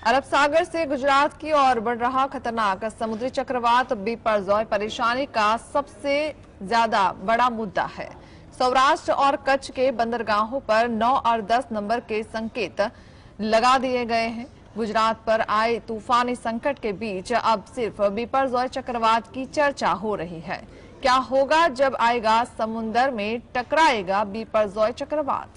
अरब सागर से गुजरात की ओर बढ़ रहा खतरनाक समुद्री चक्रवात बिपरजॉय परेशानी का सबसे ज्यादा बड़ा मुद्दा है। सौराष्ट्र और कच्छ के बंदरगाहों पर 9 और 10 नंबर के संकेत लगा दिए गए हैं। गुजरात पर आए तूफानी संकट के बीच अब सिर्फ बिपरजॉय चक्रवात की चर्चा हो रही है। क्या होगा जब आएगा समुद्र में टकराएगा बिपरजॉय चक्रवात?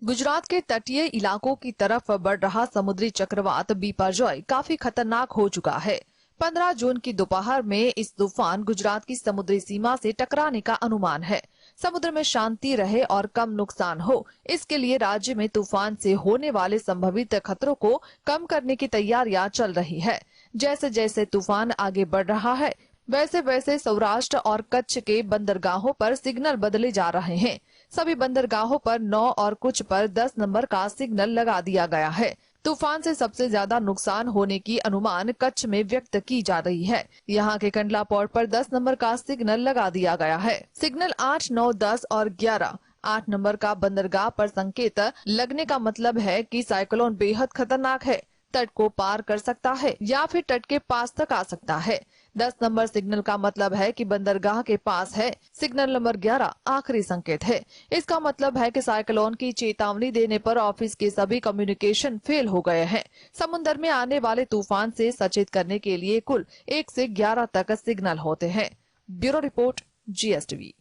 गुजरात के तटीय इलाकों की तरफ बढ़ रहा समुद्री चक्रवात बिपरजॉय काफी खतरनाक हो चुका है। 15 जून की दोपहर में इस तूफान गुजरात की समुद्री सीमा से टकराने का अनुमान है। समुद्र में शांति रहे और कम नुकसान हो, इसके लिए राज्य में तूफान से होने वाले संभावित खतरों को कम करने की तैयारियां चल रही है। जैसे जैसे तूफान आगे बढ़ रहा है, वैसे वैसे सौराष्ट्र और कच्छ के बंदरगाहों पर सिग्नल बदले जा रहे हैं। सभी बंदरगाहों पर 9 और कुछ पर 10 नंबर का सिग्नल लगा दिया गया है। तूफान से सबसे ज्यादा नुकसान होने की अनुमान कच्छ में व्यक्त की जा रही है। यहाँ के कंडला पोर्ट पर 10 नंबर का सिग्नल लगा दिया गया है। सिग्नल 8, 9, 10 और 11, 8 नंबर का बंदरगाह पर संकेत लगने का मतलब है कि साइक्लोन बेहद खतरनाक है, तट को पार कर सकता है या फिर तट के पास तक आ सकता है। 10 नंबर सिग्नल का मतलब है कि बंदरगाह के पास है। सिग्नल नंबर 11 आखिरी संकेत है। इसका मतलब है कि साइक्लोन की चेतावनी देने पर ऑफिस के सभी कम्युनिकेशन फेल हो गए हैं। समुद्र में आने वाले तूफान से सचेत करने के लिए कुल 1 से 11 तक सिग्नल होते हैं। Bureau report, GSTV।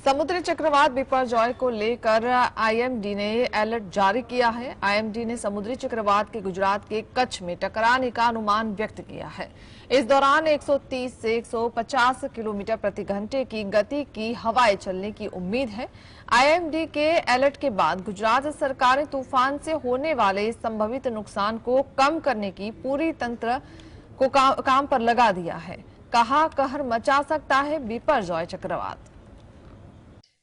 समुद्री चक्रवात बिपरजॉय को लेकर आईएमडी ने अलर्ट जारी किया है। आईएमडी ने समुद्री चक्रवात के गुजरात के कच्छ में टकराने का अनुमान व्यक्त किया है। इस दौरान 130 से 150 किलोमीटर प्रति घंटे की गति की हवाएं चलने की उम्मीद है। आईएमडी के अलर्ट के बाद गुजरात सरकार ने तूफान से होने वाले संभावित नुकसान को कम करने की पूरी तंत्र को काम पर लगा दिया है। कहा कहर मचा सकता है बिपरजॉय चक्रवात।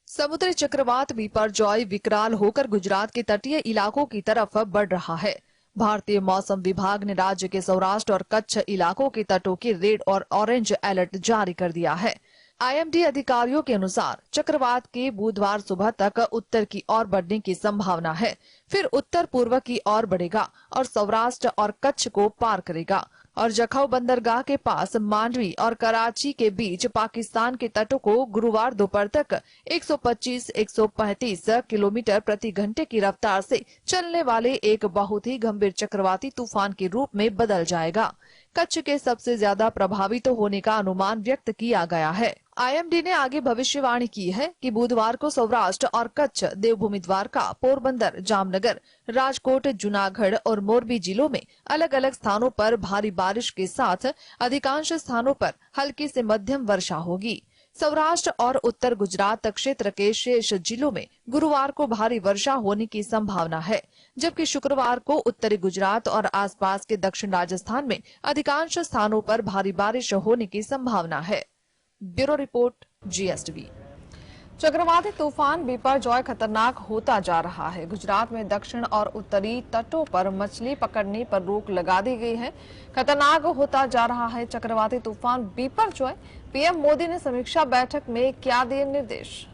समुद्री चक्रवात बिपरजॉय विकराल होकर गुजरात के तटीय इलाकों की तरफ बढ़ रहा है। भारतीय मौसम विभाग ने राज्य के सौराष्ट्र और कच्छ इलाकों के तटों की रेड और ऑरेंज अलर्ट जारी कर दिया है। आईएमडी अधिकारियों के अनुसार चक्रवात के बुधवार सुबह तक उत्तर की ओर बढ़ने की संभावना है, फिर उत्तर पूर्व की ओर बढ़ेगा और सौराष्ट्र और कच्छ को पार करेगा और जखौ बंदरगाह के पास मांडवी और कराची के बीच पाकिस्तान के तटों को गुरुवार दोपहर तक 125-135 किलोमीटर प्रति घंटे की रफ्तार से चलने वाले एक बहुत ही गंभीर चक्रवाती तूफान के रूप में बदल जाएगा। कच्छ के सबसे ज्यादा प्रभावित होने का अनुमान व्यक्त किया गया है। आईएमडी ने आगे भविष्यवाणी की है कि बुधवार को सौराष्ट्र और कच्छ, देवभूमि द्वारका, पोरबंदर, जामनगर, राजकोट, जूनागढ़ और मोरबी जिलों में अलग अलग स्थानों पर भारी बारिश के साथ अधिकांश स्थानों पर हल्की से मध्यम वर्षा होगी। सौराष्ट्र और उत्तर गुजरात क्षेत्र के शेष जिलों में गुरुवार को भारी वर्षा होने की संभावना है, जबकि शुक्रवार को उत्तरी गुजरात और आसपास के दक्षिण राजस्थान में अधिकांश स्थानों पर भारी बारिश होने की संभावना है। Bureau report, GSTV। चक्रवाती तूफान बिपरजॉय खतरनाक होता जा रहा है। गुजरात में दक्षिण और उत्तरी तटों पर मछली पकड़ने पर रोक लगा दी गई है। खतरनाक होता जा रहा है चक्रवाती तूफान बिपरजॉय। पीएम मोदी ने समीक्षा बैठक में क्या दिए निर्देश?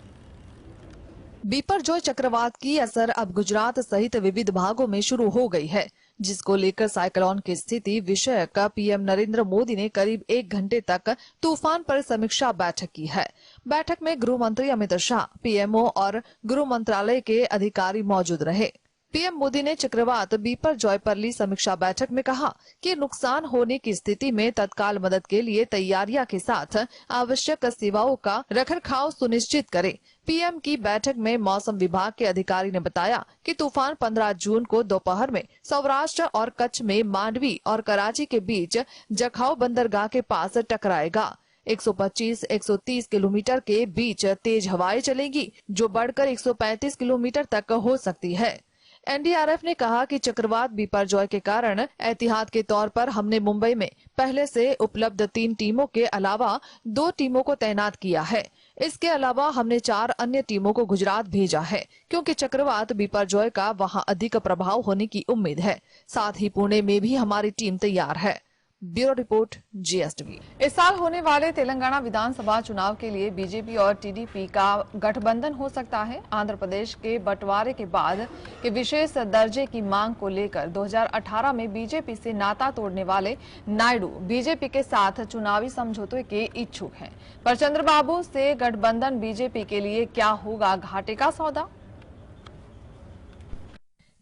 बिपरजॉय चक्रवात की असर अब गुजरात सहित विविध भागों में शुरू हो गई है, जिसको लेकर साइक्लोन की स्थिति विषय का पीएम नरेंद्र मोदी ने करीब 1 घंटे तक तूफान पर समीक्षा बैठक की है। बैठक में गृह मंत्री अमित शाह, पीएमओ और गृह मंत्रालय के अधिकारी मौजूद रहे। पीएम मोदी ने चक्रवात बिपरजॉय पर ली समीक्षा बैठक में कहा कि नुकसान होने की स्थिति में तत्काल मदद के लिए तैयारियां के साथ आवश्यक सेवाओं का रखरखाव सुनिश्चित करें। पीएम की बैठक में मौसम विभाग के अधिकारी ने बताया कि तूफान 15 जून को दोपहर में सौराष्ट्र और कच्छ में मांडवी और कराची के बीच जखौ बंदरगाह के पास टकराएगा। 125-130 किलोमीटर के बीच तेज हवाएं चलेंगी, जो बढ़कर 135 किलोमीटर तक हो सकती है। एनडीआरएफ ने कहा कि चक्रवात बिपरजॉय के कारण एहतियात के तौर पर हमने मुंबई में पहले से उपलब्ध 3 टीमों के अलावा 2 टीमों को तैनात किया है। इसके अलावा हमने 4 अन्य टीमों को गुजरात भेजा है, क्योंकि चक्रवात बिपरजॉय का वहां अधिक प्रभाव होने की उम्मीद है। साथ ही पुणे में भी हमारी टीम तैयार है। Bureau report GSTV। इस साल होने वाले तेलंगाना विधानसभा चुनाव के लिए बीजेपी और टीडीपी का गठबंधन हो सकता है। आंध्र प्रदेश के बंटवारे के बाद के विशेष दर्जे की मांग को लेकर 2018 में बीजेपी से नाता तोड़ने वाले नायडू बीजेपी के साथ चुनावी समझौते के इच्छुक हैं। पर चंद्रबाबू से गठबंधन बीजेपी के लिए क्या होगा घाटे का सौदा?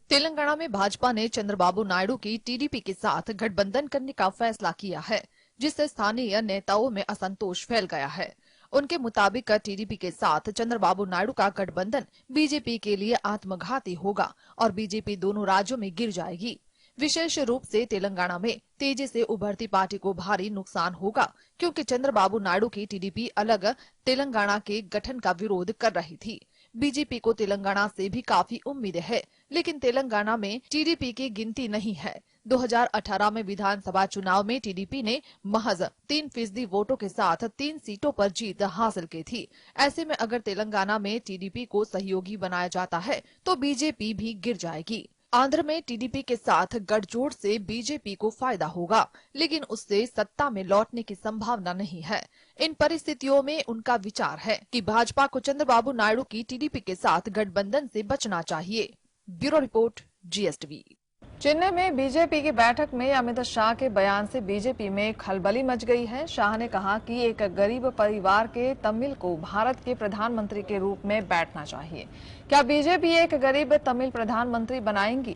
तेलंगाना में भाजपा ने चंद्रबाबू नायडू की टीडीपी के साथ गठबंधन करने का फैसला किया है, जिससे स्थानीय नेताओं में असंतोष फैल गया है। उनके मुताबिक टीडीपी के साथ चंद्रबाबू नायडू का गठबंधन बीजेपी के लिए आत्मघाती होगा और बीजेपी दोनों राज्यों में गिर जाएगी। विशेष रूप से तेलंगाना में तेजी से उभरती पार्टी को भारी नुकसान होगा, क्योंकि चंद्रबाबू नायडू की टीडीपी अलग तेलंगाना के गठन का विरोध कर रही थी। बीजेपी को तेलंगाना से भी काफी उम्मीद है, लेकिन तेलंगाना में टीडीपी की गिनती नहीं है। 2018 में विधानसभा चुनाव में टीडीपी ने महज 3% वोटों के साथ 3 सीटों पर जीत हासिल की थी। ऐसे में अगर तेलंगाना में टीडीपी को सहयोगी बनाया जाता है तो बीजेपी भी गिर जाएगी। आंध्र में टीडीपी के साथ गठजोड़ से बीजेपी को फायदा होगा, लेकिन उससे सत्ता में लौटने की संभावना नहीं है। इन परिस्थितियों में उनका विचार है कि भाजपा को चंद्रबाबू नायडू की टीडीपी के साथ गठबंधन से बचना चाहिए। Bureau report GSTV। चेन्नई में बीजेपी की बैठक में अमित शाह के बयान से बीजेपी में खलबली मच गई है। शाह ने कहा कि एक गरीब परिवार के तमिल को भारत के प्रधानमंत्री के रूप में बैठना चाहिए। क्या बीजेपी एक गरीब तमिल प्रधानमंत्री बनाएंगी?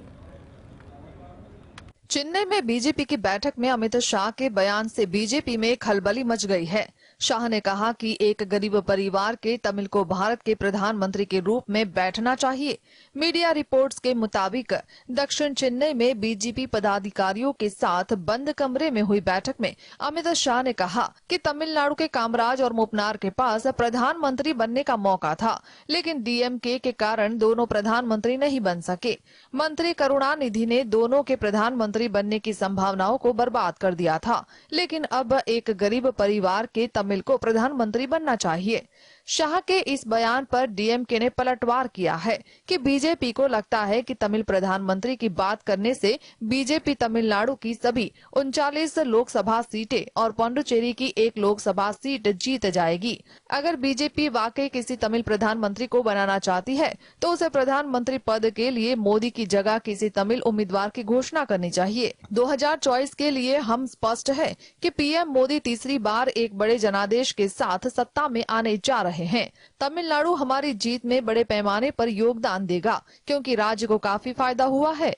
चेन्नई में बीजेपी की बैठक में अमित शाह के बयान से बीजेपी में खलबली मच गई है। शाह ने कहा कि एक गरीब परिवार के तमिल को भारत के प्रधानमंत्री के रूप में बैठना चाहिए। मीडिया रिपोर्ट्स के मुताबिक दक्षिण चेन्नई में बीजेपी पदाधिकारियों के साथ बंद कमरे में हुई बैठक में अमित शाह ने कहा कि तमिलनाडु के कामराज और मुपनार के पास प्रधानमंत्री बनने का मौका था, लेकिन डीएमके के कारण दोनों प्रधानमंत्री नहीं बन सके। मंत्री करुणानिधि ने दोनों के प्रधानमंत्री बनने की संभावनाओं को बर्बाद कर दिया था, लेकिन अब एक गरीब परिवार के तमिल को प्रधानमंत्री बनना चाहिए। शाह के इस बयान पर डीएमके ने पलटवार किया है कि बीजेपी को लगता है कि तमिल प्रधानमंत्री की बात करने से बीजेपी तमिलनाडु की सभी 39 लोकसभा सीटें और पुडुचेरी की 1 लोकसभा सीट जीत जाएगी। अगर बीजेपी वाकई किसी तमिल प्रधानमंत्री को बनाना चाहती है तो उसे प्रधानमंत्री पद के लिए मोदी की जगह किसी तमिल उम्मीदवार की घोषणा करनी चाहिए। 2024 के लिए हम स्पष्ट है कि पीएम मोदी तीसरी बार एक बड़े जनादेश के साथ सत्ता में आने जा रहे हैं। तमिलनाडु हमारी जीत में बड़े पैमाने पर योगदान देगा, क्योंकि राज्य को काफी फायदा हुआ है।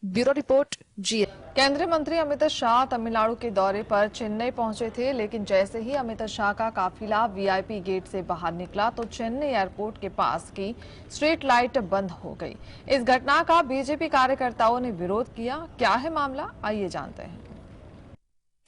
Bureau report GSTV। केंद्रीय मंत्री अमित शाह तमिलनाडु के दौरे पर चेन्नई पहुंचे थे, लेकिन जैसे ही अमित शाह का काफिला वीआईपी गेट से बाहर निकला तो चेन्नई एयरपोर्ट के पास की स्ट्रीट लाइट बंद हो गई। इस घटना का बीजेपी कार्यकर्ताओं ने विरोध किया। क्या है मामला, आइए जानते हैं।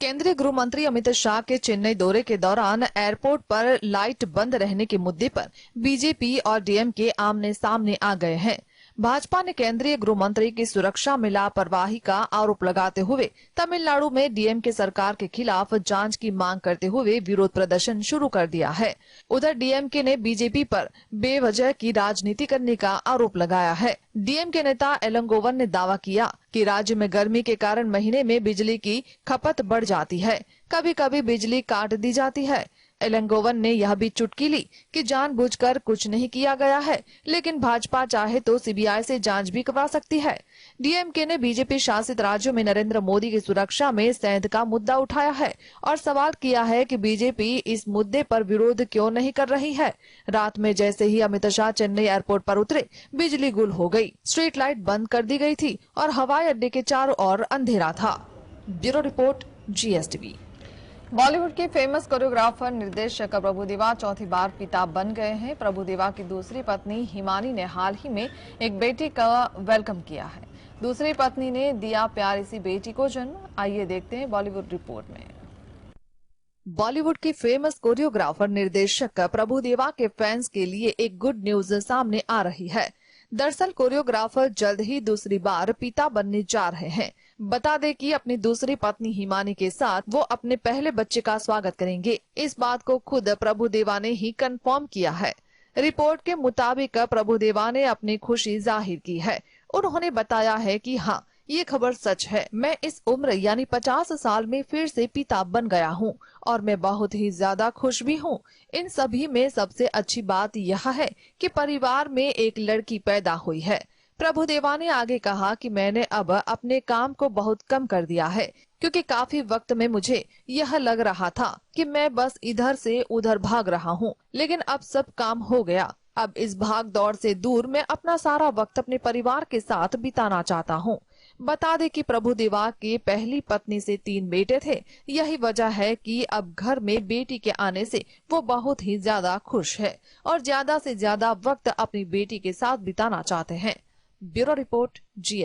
केंद्रीय गृह मंत्री अमित शाह के चेन्नई दौरे के दौरान एयरपोर्ट पर लाइट बंद रहने के मुद्दे पर बीजेपी और डीएमके आमने सामने आ गए हैं। भाजपा ने केंद्रीय गृह मंत्री की सुरक्षा में लापरवाही का आरोप लगाते हुए तमिलनाडु में डीएमके सरकार के खिलाफ जांच की मांग करते हुए विरोध प्रदर्शन शुरू कर दिया है। उधर डीएमके ने बीजेपी पर बेवजह की राजनीति करने का आरोप लगाया है। डीएमके नेता एलंगोवन ने दावा किया कि राज्य में गर्मी के कारण महीने में बिजली की खपत बढ़ जाती है, कभी कभी बिजली काट दी जाती है। एलंगोवन ने यह भी चुटकी ली कि जानबूझकर कुछ नहीं किया गया है, लेकिन भाजपा चाहे तो सीबीआई से जांच भी करवा सकती है। डीएमके ने बीजेपी शासित राज्यों में नरेंद्र मोदी की सुरक्षा में सेंध का मुद्दा उठाया है और सवाल किया है कि बीजेपी इस मुद्दे पर विरोध क्यों नहीं कर रही है। रात में जैसे ही अमित शाह चेन्नई एयरपोर्ट पर उतरे, बिजली गुल हो गई, स्ट्रीट लाइट बंद कर दी गई थी और हवाई अड्डे के चारों ओर अंधेरा था। Bureau report GSTV। बॉलीवुड के फेमस कोरियोग्राफर निर्देशक प्रभुदेवा चौथी बार पिता बन गए हैं। प्रभुदेवा की दूसरी पत्नी हिमानी ने हाल ही में एक बेटी का वेलकम किया है। दूसरी पत्नी ने दिया प्यारी सी बेटी को जन्म। आइए देखते हैं बॉलीवुड रिपोर्ट में। बॉलीवुड की फेमस कोरियोग्राफर निर्देशक प्रभुदेवा के फैंस के लिए एक गुड न्यूज सामने आ रही है। दरअसल कोरियोग्राफर जल्द ही दूसरी बार पिता बनने जा रहे हैं। बता दें कि अपनी दूसरी पत्नी हिमानी के साथ वो अपने पहले बच्चे का स्वागत करेंगे। इस बात को खुद प्रभुदेवा ने ही कंफर्म किया है। रिपोर्ट के मुताबिक प्रभुदेवा ने अपनी खुशी जाहिर की है। उन्होंने बताया है कि हाँ, ये खबर सच है। मैं इस उम्र यानी 50 साल में फिर से पिता बन गया हूँ और मैं बहुत ही ज्यादा खुश भी हूँ। इन सभी में सबसे अच्छी बात यह है कि परिवार में एक लड़की पैदा हुई है। प्रभुदेवा ने आगे कहा कि मैंने अब अपने काम को बहुत कम कर दिया है, क्योंकि काफी वक्त में मुझे यह लग रहा था कि मैं बस इधर से उधर भाग रहा हूँ, लेकिन अब सब काम हो गया। अब इस भाग दौड़ से दूर मैं अपना सारा वक्त अपने परिवार के साथ बिताना चाहता हूँ। बता दें कि प्रभुदेवा के पहली पत्नी से 3 बेटे थे। यही वजह है कि अब घर में बेटी के आने से वो बहुत ही ज्यादा खुश है और ज्यादा से ज्यादा वक्त अपनी बेटी के साथ बिताना चाहते हैं। Bureau report, GS।